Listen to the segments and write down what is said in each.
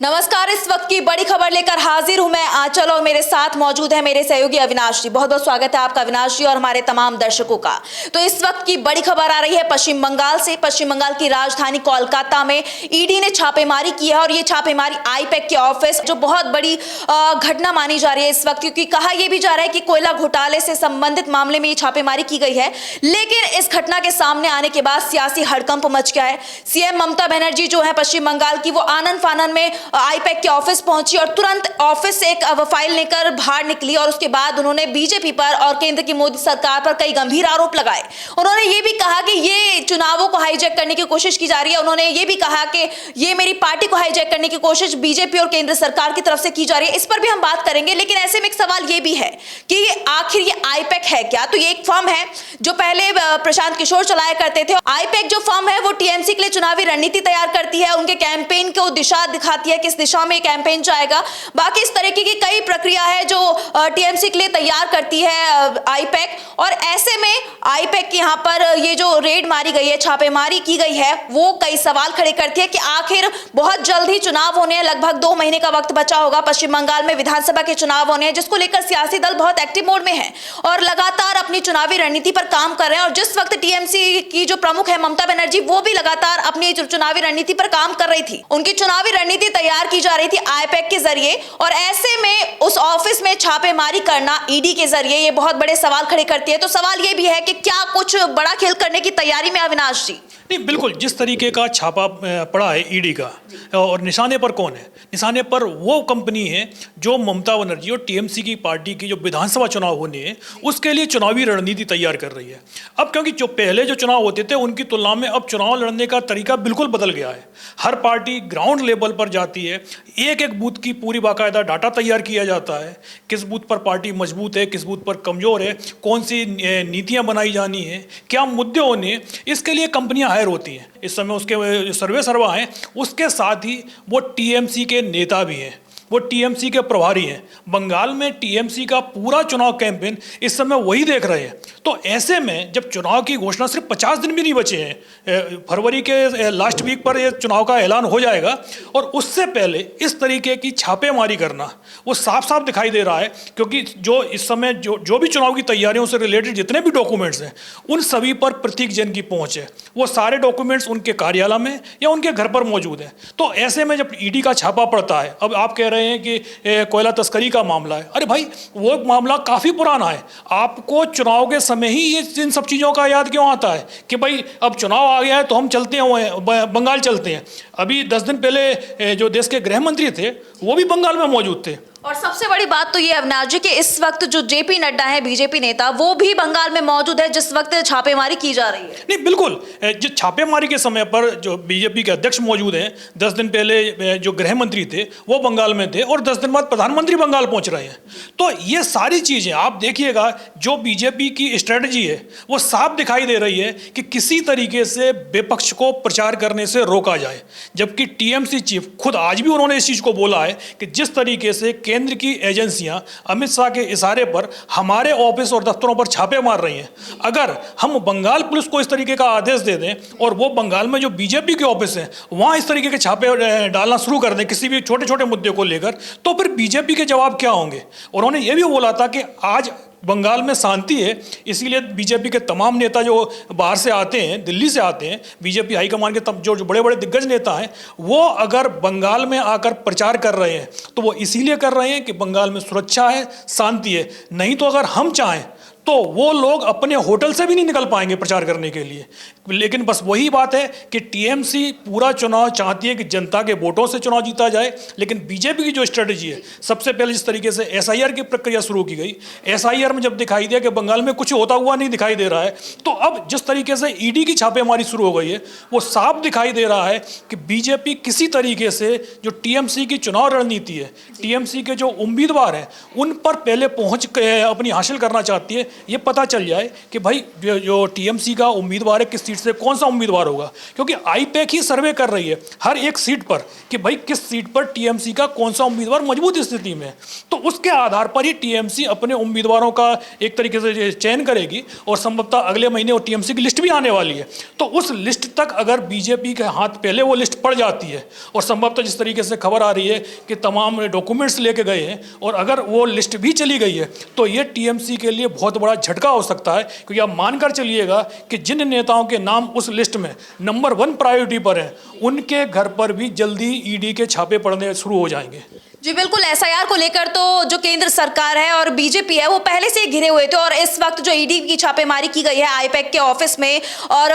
नमस्कार। इस वक्त की बड़ी खबर लेकर हाजिर हूं मैं आंचल और मेरे साथ मौजूद है मेरे सहयोगी अविनाश जी। बहुत बहुत स्वागत है आपका अविनाश जी और हमारे तमाम दर्शकों का। तो इस वक्त की बड़ी खबर आ रही है पश्चिम बंगाल से। पश्चिम बंगाल की राजधानी कोलकाता में ईडी ने छापेमारी की है और ये छापेमारी आईपैक के ऑफिस, जो बहुत बड़ी घटना मानी जा रही है इस वक्त, क्योंकि कहा यह भी जा रहा है कि कोयला घोटाले से संबंधित मामले में ये छापेमारी की गई है। लेकिन इस घटना के सामने आने के बाद सियासी हड़कंप मच गया है। सीएम ममता बनर्जी जो है पश्चिम बंगाल की, वो आनन फानन में आईपैक के ऑफिस पहुंची और तुरंत ऑफिस से एक फाइल लेकर बाहर निकली और उसके बाद उन्होंने बीजेपी पर और केंद्र की मोदी सरकार पर कई गंभीर आरोप लगाए। उन्होंने ये भी कहा कि ये चुनावों को हाईजैक करने की कोशिश की जा रही है। उन्होंने ये भी कहा कि ये मेरी पार्टी को हाईजैक करने की कोशिश बीजेपी और केंद्र सरकार की तरफ से की जा रही है। इस पर भी हम बात करेंगे, लेकिन ऐसे में एक सवाल ये भी है कि आखिर ये आईपैक है क्या। तो ये एक फर्म है जो पहले प्रशांत किशोर चलाया करते थे। आईपैक जो फर्म है वो टीएमसी के लिए चुनावी रणनीति तैयार करती है, उनके कैंपेन को दिशा दिखाती है, किस दिशा में कैंपेन जाएगा। बाकी इस तरीके की कई प्रक्रिया है जो टीएमसी के लिए तैयार करती है आईपैक। और ऐसे में आईपैक यहाँ पर ये जो रेड मारी गई है, छापेमारी की गई है, वो कई सवाल खड़े करती है कि आखिर बहुत जल्द ही चुनाव होने हैं, लगभग 2 महीने का वक्त बचा होगा। पश्चिम बंगाल में विधानसभा के चुनाव होने हैं, जिसको लेकर सियासी दल बहुत एक्टिव मोड में है और लगातार अपनी चुनावी रणनीति पर काम कर रहे हैं। और जिस वक्त टीएमसी की जो प्रमुख है ममता बनर्जी, वो भी लगातार अपनी चुनावी रणनीति पर काम कर रही थी। उनकी चुनावी रणनीति तैयार की जा रही थी आईपैक के जरिए, और ऐसे में उस ऑफिस में छापेमारी करना ईडी के जरिए ये बहुत बड़े सवाल खड़े करती है। तो सवाल ये भी है कि क्या कुछ बड़ा खेल करने की तैयारी में अविनाश जी? नहीं, बिल्कुल। जिस तरीके का छापा पड़ा है ईडी का, और निशाने पर कौन है? निशाने पर वो कंपनी है जो ममता बनर्जी और टीएमसी की पार्टी की जो विधानसभा चुनाव होने हैं उसके लिए चुनावी रणनीति तैयार कर रही है। अब क्योंकि जो पहले जो चुनाव होते थे उनकी तुलना में अब चुनाव लड़ने का तरीका बिल्कुल बदल गया है। हर पार्टी ग्राउंड लेवल पर जाती है, एक एक बूथ की पूरी बाकायदा डाटा तैयार किया जाता है, किस बूथ पर पार्टी मजबूत है, किस बूथ पर कमज़ोर है, कौन सी नीतियाँ बनाई जानी है, क्या मुद्दे होने, इसके लिए कंपनियाँ होती हैं। इस समय उसके सर्वा हैं, उसके साथ ही वो टीएमसी के नेता भी हैं, वो टीएमसी के प्रभारी हैं। बंगाल में टीएमसी का पूरा चुनाव कैंपेन इस समय वही देख रहे हैं। तो ऐसे में जब चुनाव की घोषणा सिर्फ 50 दिन भी नहीं बचे हैं, फरवरी के लास्ट वीक पर ये चुनाव का ऐलान हो जाएगा, और उससे पहले इस तरीके की छापेमारी करना वो साफ साफ दिखाई दे रहा है। क्योंकि जो इस समय जो भी चुनाव की तैयारियों से रिलेटेड जितने भी डॉक्यूमेंट्स हैं उन सभी पर प्रत्येक जन की पहुँच है। वो सारे डॉक्यूमेंट्स उनके कार्यालय में या उनके घर पर मौजूद हैं। तो ऐसे में जब ईडी का छापा पड़ता है, अब आप कह रहे हैं कि कोयला तस्करी का मामला है, अरे भाई वो मामला काफ़ी पुराना है। आपको चुनाव के समय ही ये इन सब चीज़ों का याद क्यों आता है कि भाई अब चुनाव आ गया है तो हम चलते हैं बंगाल चलते हैं? अभी 10 दिन पहले जो देश के गृह मंत्री थे वो भी बंगाल में मौजूद थे। और सबसे बड़ी बात तो ये अविनाश जी कि इस वक्त जो जेपी नड्डा है, बीजेपी नेता, वो भी बंगाल में मौजूद है जिस वक्त छापेमारी की जा रही है। नहीं, बिल्कुल। जो छापेमारी के समय पर जो बीजेपी के अध्यक्ष मौजूद हैं, 10 दिन पहले जो गृह मंत्री थे वो बंगाल में थे, और 10 दिन बाद प्रधानमंत्री बंगाल पहुंच रहे हैं। तो ये सारी चीज़ें आप देखिएगा, जो बीजेपी की स्ट्रेटजी है वो साफ दिखाई दे रही है कि किसी तरीके से विपक्ष को प्रचार करने से रोका जाए। जबकि टीएमसी चीफ खुद आज भी उन्होंने इस चीज़ को बोला है कि जिस तरीके से केंद्र की एजेंसियां अमित शाह के इशारे पर हमारे ऑफिस और दफ्तरों पर छापे मार रही हैं, अगर हम बंगाल पुलिस को इस तरीके का आदेश दे दें और वो बंगाल में जो बीजेपी के ऑफिस हैं वहां इस तरीके के छापे डालना शुरू कर दें किसी भी छोटे छोटे मुद्दे को लेकर, तो फिर बीजेपी के जवाब क्या होंगे? उन्होंने ये भी बोला था कि आज बंगाल में शांति है, इसीलिए बीजेपी के तमाम नेता जो बाहर से आते हैं, दिल्ली से आते हैं, बीजेपी हाईकमान के जो बड़े बड़े दिग्गज नेता हैं, वो अगर बंगाल में आकर प्रचार कर रहे हैं तो वो इसीलिए कर रहे हैं कि बंगाल में सुरक्षा है, शांति है। नहीं तो अगर हम चाहें तो वो लोग अपने होटल से भी नहीं निकल पाएंगे प्रचार करने के लिए। लेकिन बस वही बात है कि टीएमसी पूरा चुनाव चाहती है कि जनता के वोटों से चुनाव जीता जाए, लेकिन बीजेपी की जो स्ट्रेटजी है, सबसे पहले जिस तरीके से एसआईआर की प्रक्रिया शुरू की गई, एसआईआर में जब दिखाई दिया कि बंगाल में कुछ होता हुआ नहीं दिखाई दे रहा है, तो अब जिस तरीके से ईडी की छापेमारी शुरू हो गई है, वो साफ दिखाई दे रहा है कि बीजेपी किसी तरीके से जो टीएमसी की चुनाव रणनीति है, टीएमसी के जो उम्मीदवार हैं उन पर पहले पहुँच अपनी हासिल करना चाहती है। ये पता चल जाए कि भाई जो टीएमसी का उम्मीदवार है किस सीट सीट से कौन सा उम्मीदवार होगा, क्योंकि आईपैक ही सर्वे कर रही है हर एक सीट पर कि भाई किस सीट पर टीएमसी का कौन सा उम्मीदवार मजबूत स्थिति में है। तो उसके आधार पर ही टीएमसी अपने उम्मीदवारों का एक तरीके से चयन करेगी और संभवतः अगले महीने वो टीएमसी की लिस्ट भी आने वाली है। तो उस लिस्ट तक अगर बीजेपी के हाथ पहले वो लिस्ट पड़ जाती है और संभवतः जिस तरीके से खबर आ रही है कि तमाम डॉक्यूमेंट्स लेके गए हैं और अगर वो लिस्ट भी चली गई है तो ये टीएमसी के लिए बहुत बड़ा झटका हो सकता है, क्योंकि आप मानकर चलिएगा कि जिन नेताओं के नाम उस लिस्ट में नंबर 1 प्रायोरिटी पर हैं उनके घर पर भी जल्दी ईडी के छापे पड़ने शुरू हो जाएंगे। जी बिल्कुल, एसआईआर को लेकर तो जो केंद्र सरकार है और बीजेपी है वो पहले से ही घिरे हुए थे और इस वक्त जो ईडी की छापेमारी की गई है आईपैक के ऑफिस में और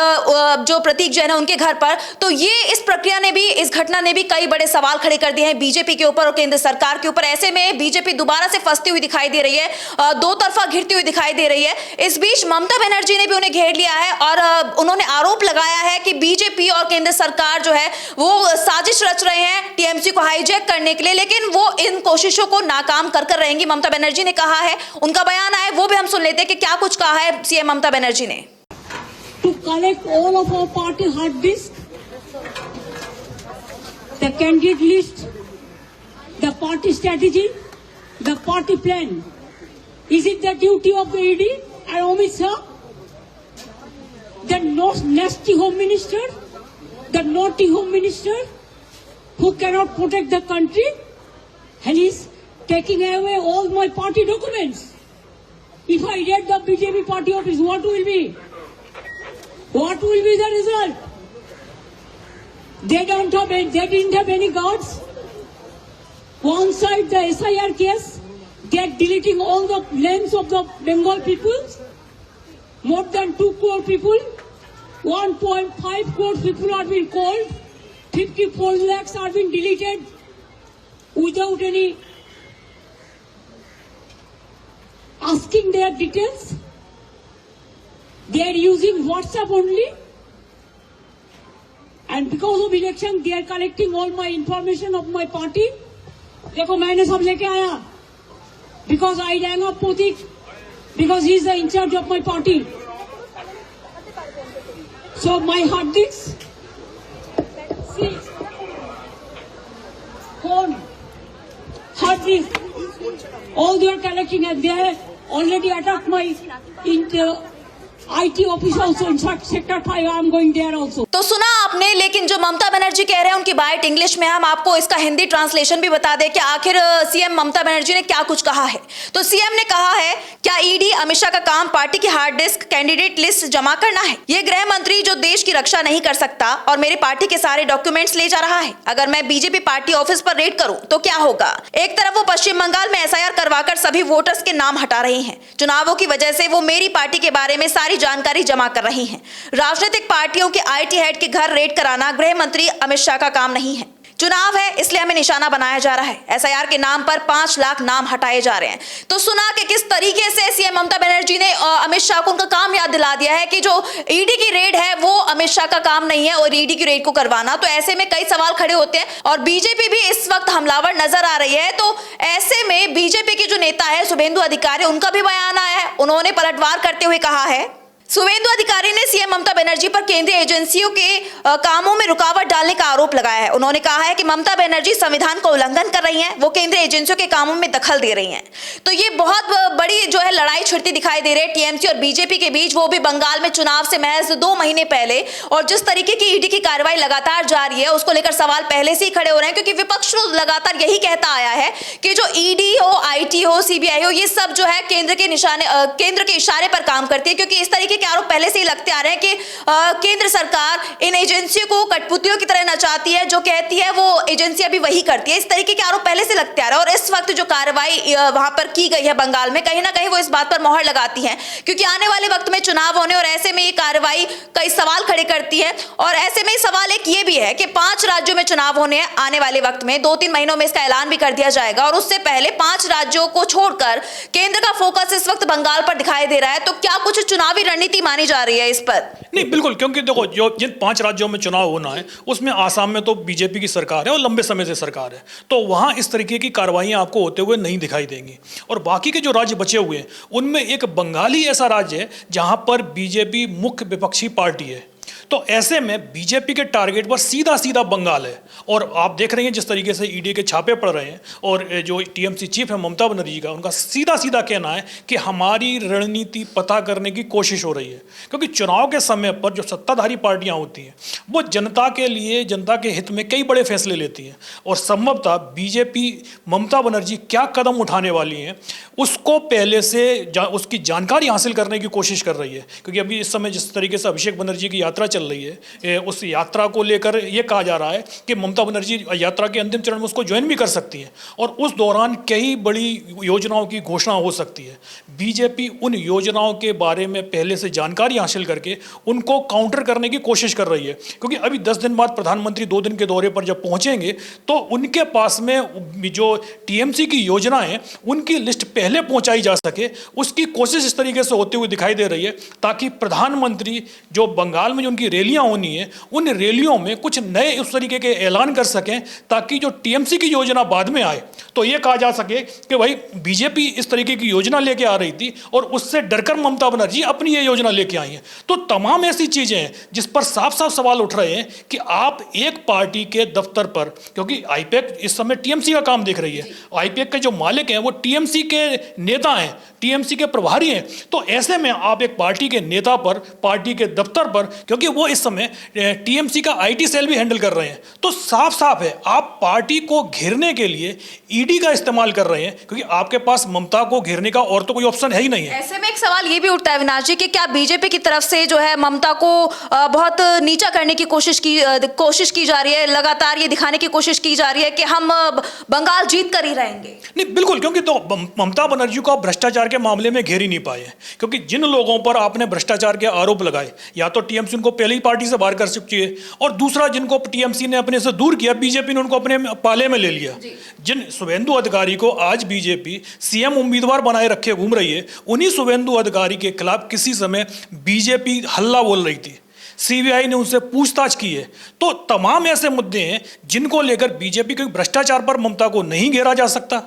जो प्रतीक जैन है उनके घर पर, तो ये इस प्रक्रिया ने भी, इस घटना ने भी कई बड़े सवाल खड़े कर दिए हैं बीजेपी के ऊपर और केंद्र सरकार के ऊपर। ऐसे में बीजेपी दोबारा से फंसती हुई दिखाई दे रही है, दो तरफा घिरती हुई दिखाई दे रही है। इस बीच ममता बनर्जी ने भी उन्हें घेर लिया है और उन्होंने आरोप लगाया है कि बीजेपी और केंद्र सरकार जो है वो साजिश रच रहे हैं टीएमसी को हाईजैक करने के लिए, लेकिन वो इन कोशिशों को नाकाम कर कर रहेंगी। ममता बनर्जी ने कहा है, उनका बयान आया वो भी हम सुन लेते हैं कि क्या कुछ कहा है सीएम ममता बनर्जी ने। To collect all of our party hard disk, the candidate list, the party strategy, the party plan. Is it the duty of the ED and Amit Shah, the nasty home minister, the naughty home minister who cannot protect the country? And he's taking away all my party documents. If I get the BJP party office, what will be? What will be the result? They didn't have any guards. One side the SIR case, they are deleting all the names of the Bengal people. More than 2 crore people, 1.5 crore people are being called. 54 lakhs are being deleted without any asking their details. They are using WhatsApp only, and because of election they are collecting all my information of my party. देखो मैंने सब लेके आया because I rang up Pratik because he is the in charge of my party. So my hard disk, see, phone, hard disk, all they are collecting, and they have already attacked my IT office also. In fact, sector 5 I am going there also. तो सुना आपने, लेकिन जो ममता बनर्जी कह रहे हैं उनकी bite English में, हम आपको इसका हिंदी ट्रांसलेशन भी बता दें कि आखिर सीएम ममता बनर्जी ने क्या कुछ कहा है। तो सीएम ने कहा है, क्या ईडी अमित शाह का काम पार्टी की हार्ड डिस्क कैंडिडेट लिस्ट जमा करना है? ये गृह मंत्री जो देश की रक्षा नहीं कर सकता और मेरे पार्टी के सारे डॉक्यूमेंट्स ले जा रहा है, अगर मैं बीजेपी पार्टी ऑफिस पर रेड करूं तो क्या होगा? एक तरफ वो पश्चिम बंगाल में एसआईआर करवाकर सभी वोटर्स के नाम हटा रही हैं, चुनावों की वजह से वो मेरी पार्टी के बारे में सारी जानकारी जमा कर रही हैं। राजनीतिक पार्टियों के आईटी हेड के घर रेड कराना गृह मंत्री अमित शाह का काम नहीं है। चुनाव है इसलिए हमें निशाना बनाया जा रहा है। एसआईआर के नाम पर 5 लाख नाम हटाए जा रहे हैं। तो सुना कि किस तरीके से सीएम ममता बनर्जी ने अमित शाह को उनका काम याद दिला दिया है कि जो ईडी की रेड है वो अमित शाह का काम नहीं है और ईडी की रेड को करवाना। तो ऐसे में कई सवाल खड़े होते हैं और बीजेपी भी इस वक्त हमलावर नजर आ रही है। तो ऐसे में बीजेपी की जो नेता है शुभेंदु अधिकारी, उनका भी बयान आया है। उन्होंने पलटवार करते हुए कहा है, शुभेंदु अधिकारी ने सीएम ममता बनर्जी पर केंद्रीय एजेंसियों के कामों में रुकावट डालने का आरोप लगाया है। उन्होंने कहा है कि ममता बनर्जी संविधान का उल्लंघन कर रही हैं, वो केंद्रीय एजेंसियों के कामों में दखल दे रही हैं। तो ये बहुत बड़ी जो है लड़ाई छिड़ती दिखाई दे रही है टीएमसी और बीजेपी के बीच, वो भी बंगाल में चुनाव से महज 2 महीने पहले। और जिस तरीके की ईडी की कार्रवाई लगातार जारी है उसको लेकर सवाल पहले से ही खड़े हो रहे हैं, क्योंकि विपक्ष लगातार यही कहता आया है कि जो ईडी हो, आईटी हो, सीबीआई हो, ये सब जो है केंद्र के इशारे पर काम करती है, क्योंकि इस तरीके के आरोप पहले से ही लगते आ रहे हैं कि केंद्र सरकार इन एजेंसियों को कठपुतलियों की तरह नचाती है, जो कहती है वो एजेंसियां भी वही करती है। इस तरीके के आरोप पहले से लगते आ रहे हैं और इस वक्त जो कार्रवाई वहां पर की गई है बंगाल में, कहीं ना कहीं वो इस बात पर मोहर लगाती है, क्योंकि आने वाले वक्त में चुनाव होने और ऐसे में ये कार्रवाई कई सवाल खड़े करती है। और ऐसे में सवाल एक ये भी है कि 5 राज्यों में चुनाव होने हैं आने वाले वक्त में, 2-3 महीनों में इसका ऐलान भी कर दिया जाएगा और उससे पहले 5 राज्यों को छोड़कर केंद्र का फोकस इस वक्त बंगाल पर दिखाई दे रहा है। तो क्या कुछ चुनावी रणनीति मानी जा रही है इस पर? नहीं, बिल्कुल, क्योंकि देखो जो जिन 5 राज्यों में चुनाव होना है उसमें आसाम में तो बीजेपी की सरकार है और लंबे समय से सरकार है, तो वहां इस तरीके की कार्रवाइयां आपको होते हुए नहीं दिखाई देंगी। और बाकी के जो राज्य बचे हुए हैं उनमें एक बंगाल ही ऐसा राज्य है जहां पर बीजेपी मुख्य विपक्षी पार्टी है। तो ऐसे में बीजेपी के टारगेट पर सीधा सीधा बंगाल है। और आप देख रहे हैं जिस तरीके से ईडी के छापे पड़ रहे हैं, और जो टीएमसी चीफ है ममता बनर्जी का, उनका सीधा सीधा कहना है कि हमारी रणनीति पता करने की कोशिश हो रही है। क्योंकि चुनाव के समय पर जो सत्ताधारी पार्टियां होती हैं वो जनता के लिए, जनता के हित में कई बड़े फैसले लेती हैं, और संभवतः बीजेपी ममता बनर्जी क्या कदम उठाने वाली हैं उसको पहले से उसकी जानकारी हासिल करने की कोशिश कर रही है। क्योंकि अभी इस समय जिस तरीके से अभिषेक बनर्जी की यात्रा चल रही है, उस यात्रा को लेकर ये कहा जा रहा है कि ममता बनर्जी यात्रा के अंतिम चरण में उसको ज्वाइन भी कर सकती है, और उस दौरान कई बड़ी योजनाओं की घोषणा हो सकती है। बीजेपी उन योजनाओं के बारे में पहले से जानकारी हासिल करके उनको काउंटर करने की कोशिश कर रही है। क्योंकि अभी 10 दिन बाद प्रधानमंत्री 2 दिन के दौरे पर जब पहुंचेंगे तो उनके पास में जो टीएमसी की योजना है उनकी लिस्ट पहले पहुंचाई जा सके, उसकी कोशिश इस तरीके से होती हुई दिखाई दे रही है, ताकि प्रधानमंत्री जो बंगाल में जो उनकी रैलियां होनी है उन रैलियों में कुछ नए उस तरीके के ऐलान कर सकें, ताकि जो टीएमसी की योजना बाद में आए तो ये कहा जा सके कि भाई बीजेपी इस तरीके की योजना लेके आ रही थी और उससे डरकर ममता बनर्जी अपनी ये योजना लेके आई है। तो तमाम ऐसी चीजें हैं जिस पर साफ साफ सवाल उठ रहे हैं कि आप एक पार्टी के दफ्तर पर, क्योंकि आईपैक इस समय टीएमसी का काम देख रही है, आईपैक के जो मालिक हैं वो टीएमसी के नेता हैं, टीएमसी के प्रभारी हैं, तो ऐसे में आप एक पार्टी के नेता पर, पार्टी के दफ्तर पर, क्योंकि वो इस समय टीएमसी का आईटी सेल भी हैंडल कर रहे हैं, तो साफ साफ है आप पार्टी को घेरने के लिए ईडी का इस्तेमाल कर रहे हैं, क्योंकि आपके पास ममता को घेरने का और तो कोई ऑप्शन है ही नहीं है। ऐसे में एक सवाल ये भी उठता है अविनाश जी कि क्या बीजेपी की तरफ से जो है ममता को बहुत नीचा करने की कोशिश की जा रही है, लगातार ये दिखाने की कोशिश की जा रही है कि हम बंगाल जीत कर ही रहेंगे? नहीं, बिल्कुल, क्योंकि तो ममता बनर्जी को आप भ्रष्टाचार के मामले में घेर ही नहीं पाए हैं। क्योंकि जिन लोगों पर आपने भ्रष्टाचार के आरोप लगाए, या तो टीएमसी उनको पहले ही पार्टी से बाहर कर चुकी है, और दूसरा जिनको टीएमसी ने अपने से दूर किया, बीजेपी ने उनको अपने पाले में ले लिया। जिन शुभेंदु अधिकारी को आज बीजेपी सीएम उम्मीदवार बनाए रखे घूम रही है, उन्हीं शुभेंदु अधिकारी के खिलाफ किसी समय बीजेपी हल्ला बोल रही थी, सीबीआई ने उनसे पूछताछ की है। तो तमाम ऐसे मुद्दे हैं जिनको लेकर बीजेपी के भ्रष्टाचार पर ममता को नहीं घेरा जा सकता।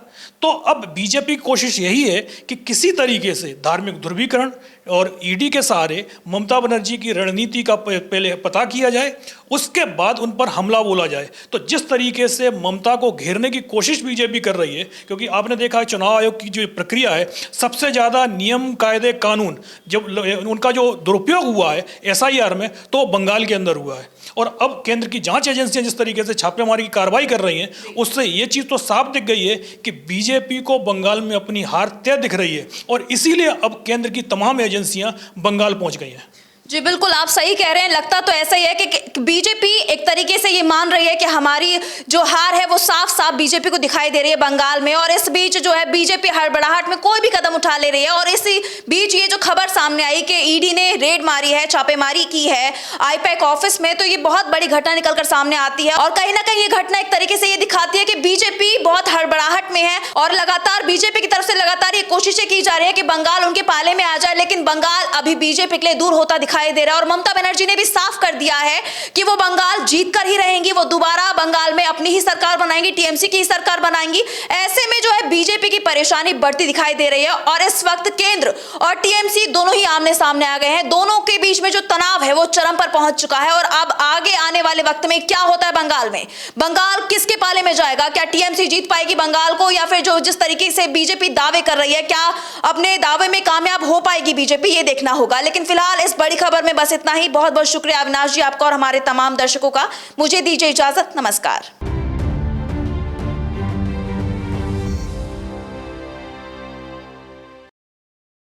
तो अब बीजेपी की कोशिश यही है कि किसी तरीके से धार्मिक ध्रुवीकरण और ईडी के सहारे ममता बनर्जी की रणनीति का पहले पता किया जाए, उसके बाद उन पर हमला बोला जाए। तो जिस तरीके से ममता को घेरने की कोशिश बीजेपी कर रही है, क्योंकि आपने देखा है चुनाव आयोग की जो प्रक्रिया है, सबसे ज़्यादा नियम कायदे कानून जब उनका जो दुरुपयोग हुआ है एसआईआर में, तो बंगाल के अंदर हुआ है। और अब केंद्र की जांच एजेंसियां जिस तरीके से छापेमारी की कार्रवाई कर रही हैं, उससे ये चीज़ तो साफ दिख गई है कि बीजेपी को बंगाल में अपनी हार तय दिख रही है, और इसीलिए अब केंद्र की तमाम एजेंसियां बंगाल पहुंच गई हैं। जी बिल्कुल, आप सही कह रहे हैं। लगता तो ऐसा ही है कि बीजेपी एक तरीके से ये मान रही है कि हमारी जो हार है वो साफ साफ बीजेपी को दिखाई दे रही है बंगाल में, और इस बीच जो है बीजेपी हड़बड़ाहट में कोई भी कदम उठा ले रही है। और इसी बीच ये जो खबर सामने आई कि ईडी ने रेड मारी है, छापेमारी की है आईपैक ऑफिस में, तो ये बहुत बड़ी घटना निकलकर सामने आती है, और कहीं ना कहीं ये घटना एक तरीके से ये दिखाती है कि बीजेपी बहुत हड़बड़ाहट में है, और लगातार बीजेपी की तरफ से लगातार ये कोशिशें की जा रही है कि बंगाल उनके पाले में आ जाए, लेकिन बंगाल अभी बीजेपी के लिए दूर होता दिखाई दे रहा है। और ममता बनर्जी ने भी साफ कर दिया है कि वो बंगाल जीत कर ही रहेंगी, वो दोबारा बंगाल में अपनी ही सरकार बनाएंगी, टीएमसी की ही सरकार बनाएंगी। ऐसे में जो है बीजेपी की परेशानी बढ़ती दिखाई दे रही है, और इस वक्त केंद्र और टीएमसी दोनों ही आमने सामने आ गए हैं। दोनों के बीच में जो तनाव है वो चरम पर पहुंच चुका है, और अब आगे आने वाले वक्त में क्या होता है बंगाल में, बंगाल किसके पाले में जाएगा? क्या टीएमसी जीत पाएगी बंगाल को, या फिर जो जिस तरीके से बीजेपी दावे कर रही है, क्या अपने दावे में कामयाब हो पाएगी बीजेपी? ये देखना होगा। लेकिन फिलहाल इस बड़ी खबर में बस इतना ही। बहुत बहुत शुक्रिया अविनाश जी आपका और हमारे तमाम दर्शकों का। मुझे दीजिए इजाजत, नमस्कार।